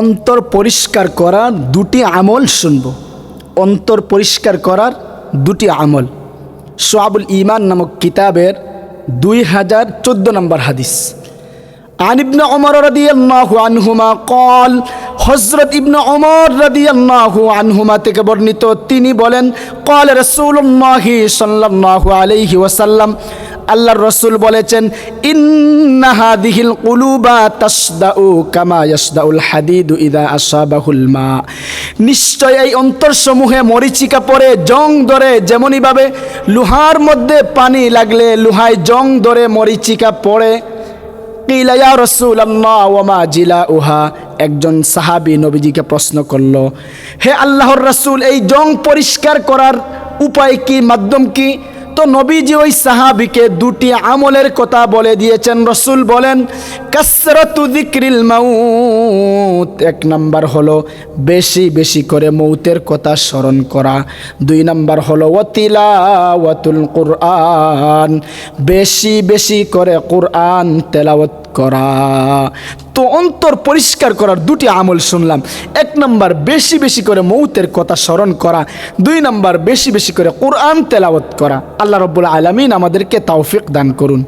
অন্তর পরিষ্কার করার দুটি আমল শুনব। অন্তর পরিষ্কার করার দুটি আমল শুআবুল ঈমান নামক কিতাবের 2014 নম্বর হাদিস। আন ইবনে ওমর রাদিয়াল্লাহু আনহুমা قال হযরত ইবনে ওমর রাদিয়াল্লাহু আনহুমা থেকে বর্ণিত, তিনি বলেন قال রাসূলুল্লাহ সাল্লাল্লাহু আলাইহি ওয়াসাল্লাম, আল্লাহর রাসূল বলেছেন, ইন্না হাযিহিল কুলুবা তাসদাউ কামা ইয়াসদাউল হাদিদু ইযা আসাবাহুল মা, নিশ্চয় এই অন্তরসমূহে মরিচিকা পড়ে, জং ধরে, যেমনইভাবে লোহার মধ্যে পানি লাগলে লোহায় জং ধরে মরিচিকা পড়ে। কিলা ইয়া রাসূলুল্লাহ ওয়া মা জিলাউহা, একজন সাহাবী নবীজিকে প্রশ্ন করল, হে আল্লাহর রাসূল, এই জং পরিষ্কার করার উপায় কি, মাধ্যম কি? তো নবীজি ওই সাহাবীকে দুটি আমলের কথা বলে দিয়েছেন। রাসূল বলেন, কাসরাতু যিকরিল মাউত, এক নাম্বার হলো বেশি বেশি করে মৌতের কথা স্মরণ করা। দুই নাম্বার হলো ওয়াতিলাওয়াতুল কুরআন, বেশি বেশি করে কুরআন তেলাওয়াত করা। তো অন্তর পরিষ্কার করার দুটি আমল শুনলাম। এক নাম্বার বেশি বেশি করে মৌতের কথা স্মরণ করা, দুই নাম্বার বেশি বেশি করে কুরআন তেলাওয়াত করা। আল্লাহ রাব্বুল আলামিন আমাদেরকে তৌফিক দান করুন।